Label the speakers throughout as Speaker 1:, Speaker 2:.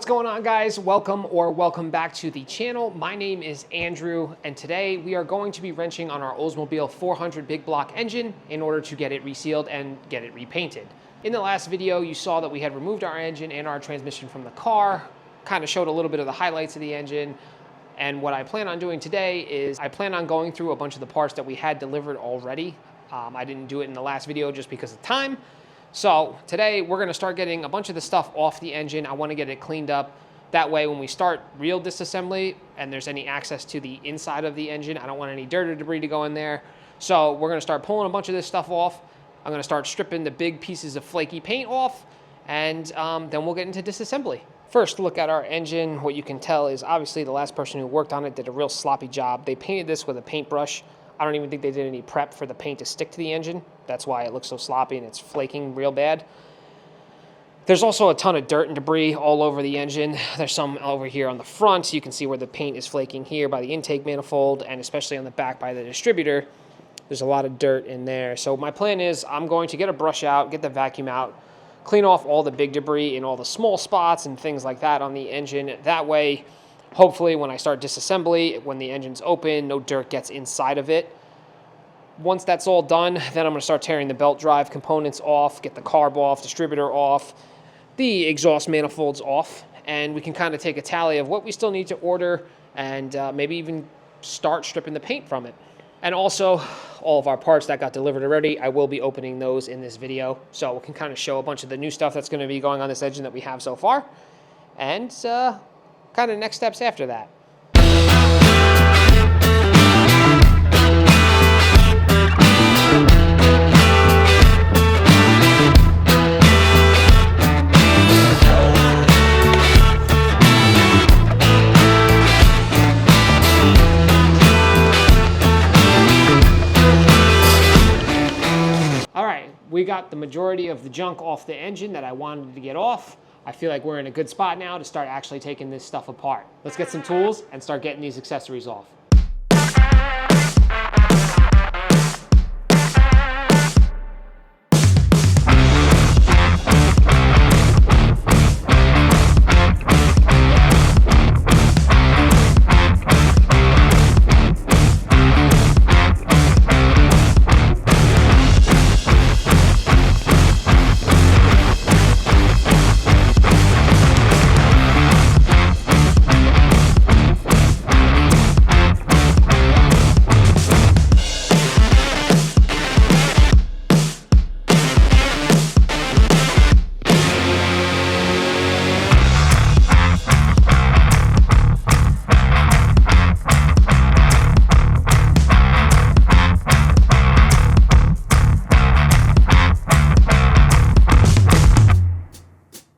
Speaker 1: What's going on, guys? Welcome back to the channel. My name is Andrew, and today we are going to be wrenching on our Oldsmobile 400 big block engine in order to get it resealed and get it repainted. In the last video, you saw that we had removed our engine and our transmission from the car, kind of showed a little bit of the highlights of the engine. And what I plan on doing today is I plan on going through a bunch of the parts that we had delivered already. I didn't do it in the last video just because of time. So today we're going to start getting a bunch of the stuff off the engine. I want to get it cleaned up. That way when we start real disassembly and there's any access to the inside of the engine, I don't want any dirt or debris to go in there. So we're going to start pulling a bunch of this stuff off. I'm going to start stripping the big pieces of flaky paint off, and then we'll get into disassembly. First look at our engine. What you can tell is obviously the last person who worked on it did a real sloppy job. They painted this with a paintbrush. I don't even think they did any prep for the paint to stick to the engine. That's why it looks so sloppy and it's flaking real bad. There's also a ton of dirt and debris all over the engine. There's some over here on the front. You can see where the paint is flaking here by the intake manifold, and especially on the back by the distributor. There's a lot of dirt in there. So my plan is I'm going to get a brush out, get the vacuum out, clean off all the big debris and all the small spots and things like that on the engine. That way, hopefully when I start disassembly, when the engine's open, no dirt gets inside of it. Once that's all done, then I'm going to start tearing the belt drive components off, get the carb off, distributor off, the exhaust manifolds off, and we can kind of take a tally of what we still need to order and maybe even start stripping the paint from it. And also, all of our parts that got delivered already, I will be opening those in this video, so we can kind of show a bunch of the new stuff that's going to be going on this engine that we have so far, and kind of next steps after that. All right, we got the majority of the junk off the engine that I wanted to get off. I feel like we're in a good spot now to start actually taking this stuff apart. Let's get some tools and start getting these accessories off.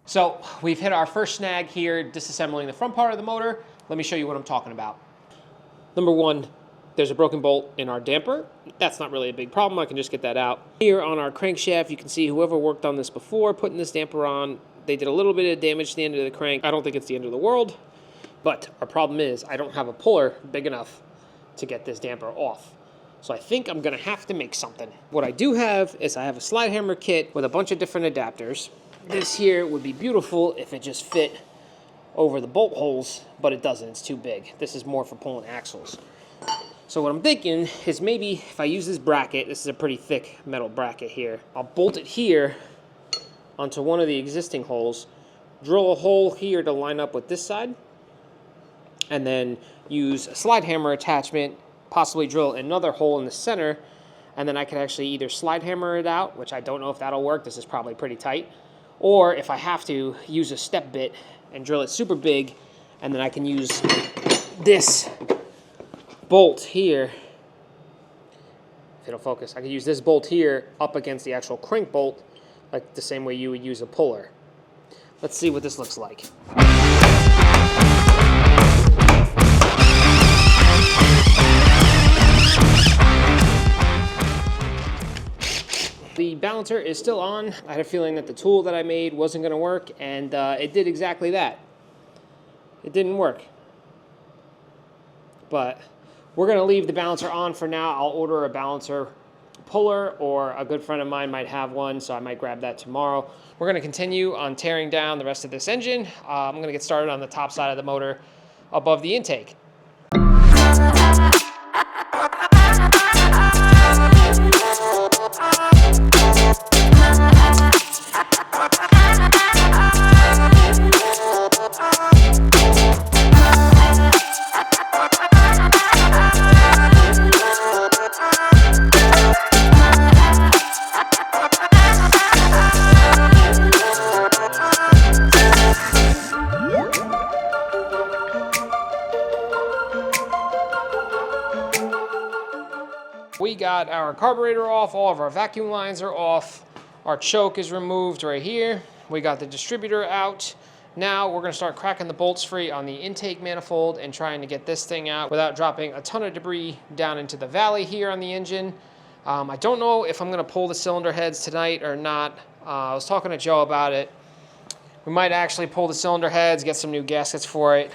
Speaker 1: So we've hit our first snag here, disassembling the front part of the motor. Let me show you what I'm talking about. Number one, there's a broken bolt in our damper. That's not really a big problem. I can just get that out. Here on our crankshaft, you can see whoever worked on this before, putting this damper on, they did a little bit of damage to the end of the crank. I don't think it's the end of the world, but our problem is I don't have a puller big enough to get this damper off. So I think I'm gonna have to make something. What I do have is I have a slide hammer kit with a bunch of different adapters. This here would be beautiful if it just fit over the bolt holes, but it doesn't. It's too big. This is more for pulling axles. So what I'm thinking is maybe if I use this bracket, this is a pretty thick metal bracket here, I'll bolt it here onto one of the existing holes, drill a hole here to line up with this side, and then use a slide hammer attachment, possibly drill another hole in the center, and then I could actually either slide hammer it out, which I don't know if that'll work. This is probably pretty tight. Or if I have to, use a step bit and drill it super big, and then I can use this bolt here. If it'll focus, I can use this bolt here up against the actual crank bolt, like the same way you would use a puller. Let's see what this looks like. The balancer is still on. I had a feeling that the tool that I made wasn't going to work, and it did exactly that. It didn't work. But we're going to leave the balancer on for now. I'll order a balancer puller, or a good friend of mine might have one, so I might grab that tomorrow. We're going to continue on tearing down the rest of this engine. I'm going to get started on the top side of the motor above the intake. We got our carburetor off, all of our vacuum lines are off, our choke is removed right here, we got the distributor out. Now we're going to start cracking the bolts free on the intake manifold and trying to get this thing out without dropping a ton of debris down into the valley here on the engine. I don't know if I'm going to pull the cylinder heads tonight or not. I was talking to Joe about it. We might actually pull the cylinder heads, get some new gaskets for it.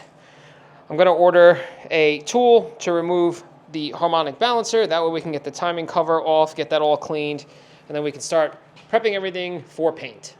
Speaker 1: I'm going to order a tool to remove the harmonic balancer. That way we can get the timing cover off, get that all cleaned, and then we can start prepping everything for paint.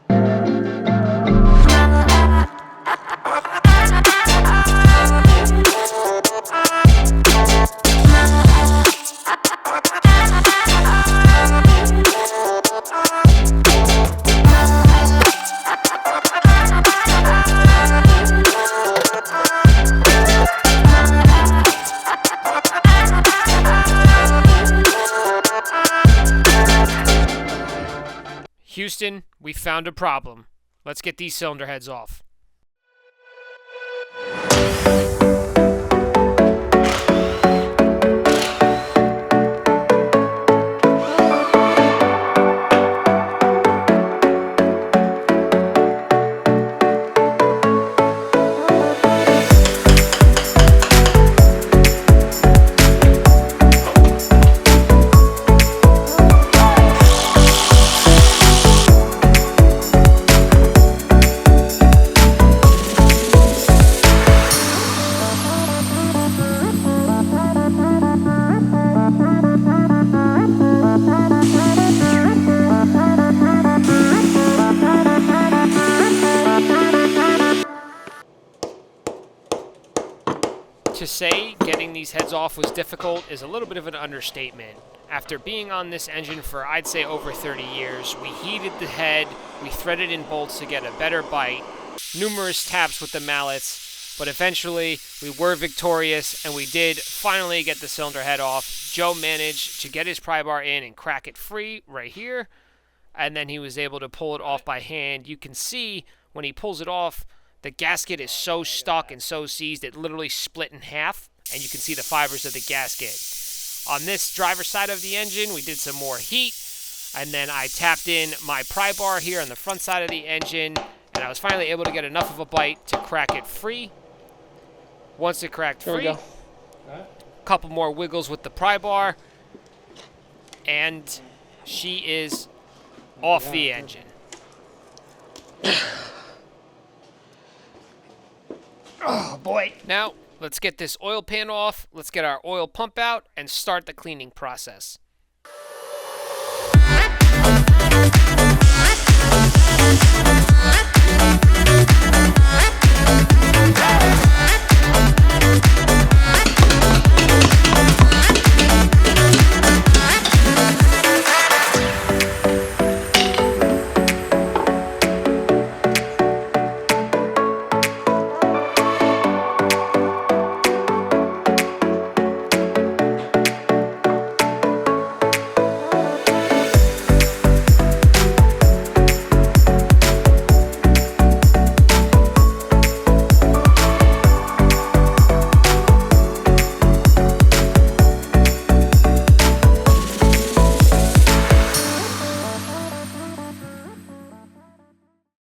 Speaker 1: Houston, we found a problem. Let's get these cylinder heads off. To say getting these heads off was difficult is a little bit of an understatement. After being on this engine for, I'd say, over 30 years, we heated the head, we threaded in bolts to get a better bite, numerous taps with the mallets, but eventually we were victorious and we did finally get the cylinder head off. Joe managed to get his pry bar in and crack it free right here, and then he was able to pull it off by hand. You can see when he pulls it off, the gasket is so stuck and so seized, it literally split in half, and you can see the fibers of the gasket. On this driver's side of the engine, we did some more heat, and then I tapped in my pry bar here on the front side of the engine, and I was finally able to get enough of a bite to crack it free. Once it cracked free, a couple more wiggles with the pry bar, and she is off the engine. Oh boy. Now, let's get this oil pan off, let's get our oil pump out, and start the cleaning process.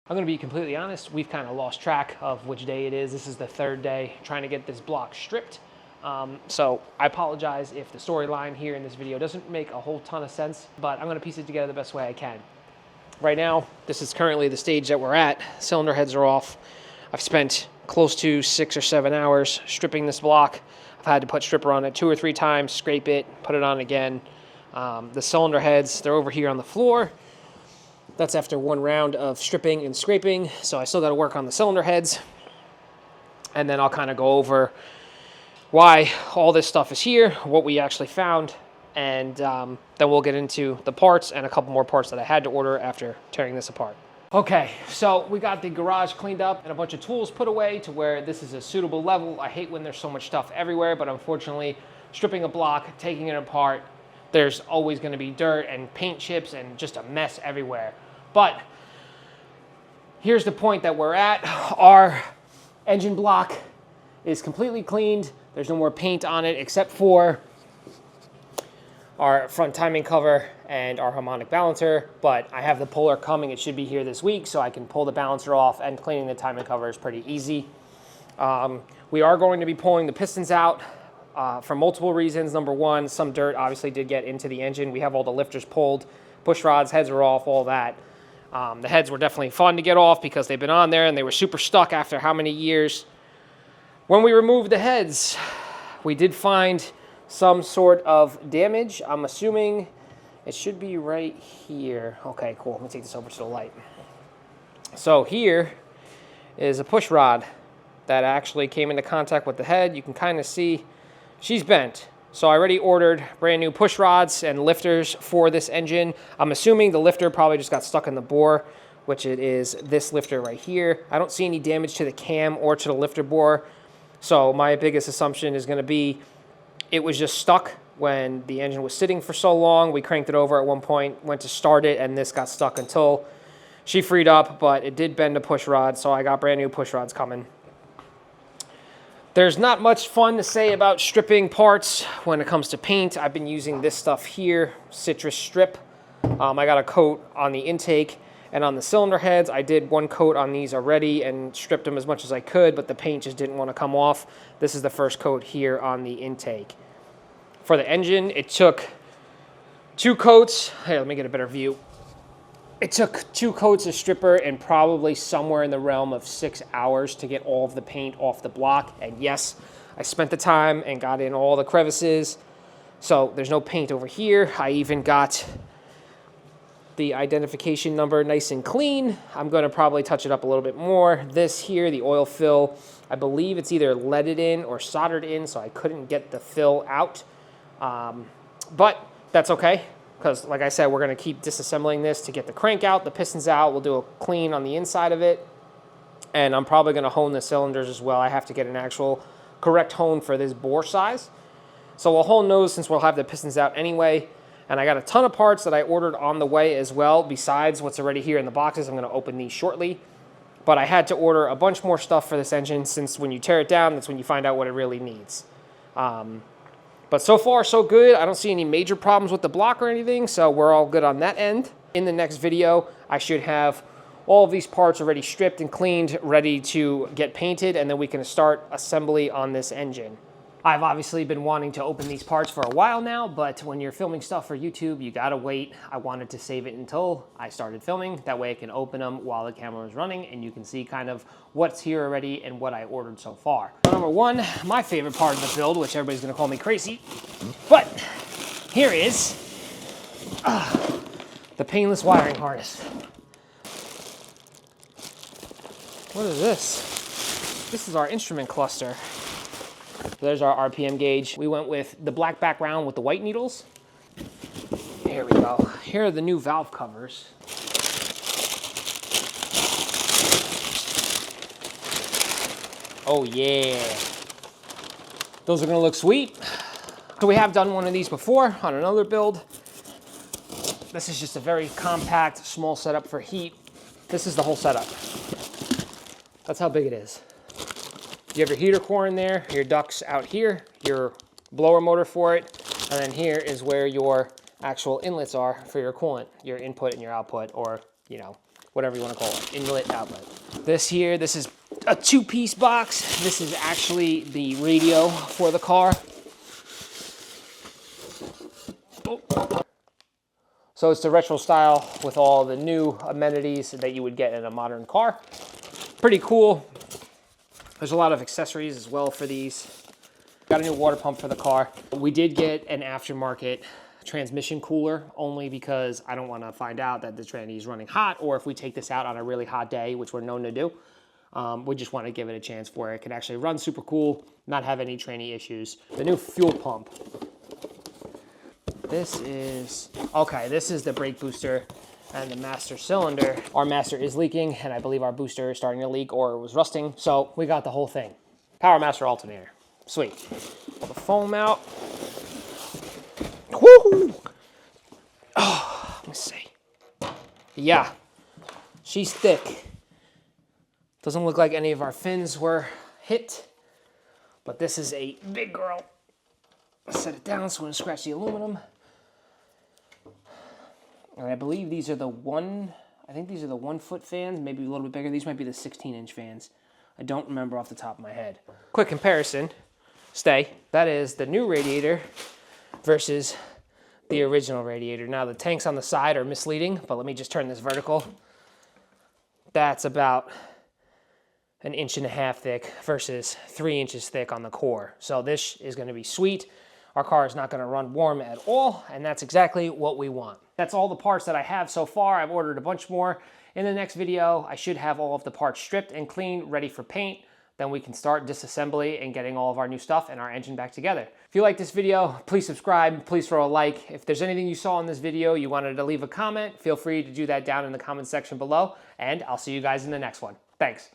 Speaker 1: I'm going to be completely honest, we've kind of lost track of which day it is. This is the third day trying to get this block stripped. So I apologize if the storyline here in this video doesn't make a whole ton of sense, but I'm going to piece it together the best way I can. Right now, this is currently the stage that we're at. Cylinder heads are off. I've spent close to 6 or 7 hours stripping this block. I've had to put stripper on it 2 or 3 times, scrape it, put it on again. The cylinder heads, they're over here on the floor. That's after one round of stripping and scraping, so I still got to work on the cylinder heads. And then I'll kind of go over why all this stuff is here, what we actually found, and then we'll get into the parts and a couple more parts that I had to order after tearing this apart. Okay, so we got the garage cleaned up and a bunch of tools put away to where this is a suitable level. I hate when there's so much stuff everywhere, but unfortunately, stripping a block, taking it apart, there's always going to be dirt and paint chips and just a mess everywhere. But here's the point that we're at. Our engine block is completely cleaned. There's no more paint on it except for our front timing cover and our harmonic balancer, but I have the puller coming. It should be here this week, so I can pull the balancer off, and cleaning the timing cover is pretty easy. We are going to be pulling the pistons out for multiple reasons. Number one, some dirt obviously did get into the engine. We have all the lifters pulled, push rods, heads are off, all that. The heads were definitely fun to get off because they've been on there and they were super stuck after how many years. When we removed the heads, we did find some sort of damage. I'm assuming it should be right here. Okay, cool. Let me take this over to the light. So here is a push rod that actually came into contact with the head. You can kind of see she's bent. So I already ordered brand new push rods and lifters for this engine. I'm assuming the lifter probably just got stuck in the bore, which it is this lifter right here. I don't see any damage to the cam or to the lifter bore. So my biggest assumption is going to be it was just stuck when the engine was sitting for so long. We cranked it over at one point, went to start it, and this got stuck until she freed up, but it did bend a push rod, so I got brand new push rods coming. There's not much fun to say about stripping parts when it comes to paint. I've been using this stuff here, citrus strip. I got a coat on the intake and on the cylinder heads. I did one coat on these already and stripped them as much as I could, but the paint just didn't want to come off. This is the first coat here on the intake. For the engine, it took 2 coats. Hey, let me get a better view. It took 2 coats of stripper and probably somewhere in the realm of 6 hours to get all of the paint off the block. And yes, I spent the time and got in all the crevices. So there's no paint over here. I even got the identification number nice and clean. I'm going to probably touch it up a little bit more. This here, the oil fill, I believe it's either leaded in or soldered in, so I couldn't get the fill out. But that's okay, because like I said, we're going to keep disassembling this to get the crank out, the pistons out. We'll do a clean on the inside of it, and I'm probably going to hone the cylinders as well. I have to get an actual correct hone for this bore size. So we'll hone those since we'll have the pistons out anyway. And I got a ton of parts that I ordered on the way as well, besides what's already here in the boxes. I'm going to open these shortly. But I had to order a bunch more stuff for this engine, since when you tear it down, that's when you find out what it really needs. But so far, so good. I don't see any major problems with the block or anything, so we're all good on that end. In the next video, I should have all of these parts already stripped and cleaned, ready to get painted, and then we can start assembly on this engine. I've obviously been wanting to open these parts for a while now, but when you're filming stuff for YouTube, you gotta wait. I wanted to save it until I started filming. That way I can open them while the camera is running and you can see kind of what's here already and what I ordered so far. Number one, my favorite part of the build, which everybody's gonna call me crazy, but here is the painless wiring harness. What is this? This is our instrument cluster. There's our RPM gauge. We went with the black background with the white needles. Here we go. Here are the new valve covers. Oh yeah. Those are gonna look sweet. So we have done one of these before on another build. This is just a very compact, small setup for heat. This is the whole setup. That's how big it is. You have your heater core in there, your ducts out here, your blower motor for it, and then here is where your actual inlets are for your coolant, your input and your output, or, you know, whatever you want to call it, inlet, outlet. This here, this is a 2-piece box. This is actually the radio for the car. So it's the retro style with all the new amenities that you would get in a modern car. Pretty cool. There's a lot of accessories as well for these. Got a new water pump for the car. We did get an aftermarket transmission cooler, only because I don't want to find out that the tranny is running hot, or if we take this out on a really hot day, which we're known to do. We just want to give it a chance where it can actually run super cool, not have any tranny issues. The new fuel pump. This is the brake booster and the master cylinder. Our master is leaking, and I believe our booster is starting to leak or was rusting, so we got the whole thing. Power master alternator. Sweet. Pull the foam out. Woo! Oh, let me see. Yeah, she's thick. Doesn't look like any of our fins were hit, but this is a big girl. Set it down so we don't scratch the aluminum. And I believe these are the 1 foot fans, maybe a little bit bigger. These might be the 16-inch fans. I don't remember off the top of my head. Quick comparison, that is the new radiator versus the original radiator. Now the tanks on the side are misleading, but let me just turn this vertical. That's about 1.5 inches thick versus 3 inches thick on the core. So this is gonna be sweet. Our car is not gonna run warm at all, and that's exactly what we want. That's all the parts that I have so far. I've ordered a bunch more. In the next video, I should have all of the parts stripped and cleaned, ready for paint. Then we can start disassembly and getting all of our new stuff and our engine back together. If you like this video, please subscribe, please throw a like. If there's anything you saw in this video you wanted to leave a comment, feel free to do that down in the comment section below, and I'll see you guys in the next one. Thanks.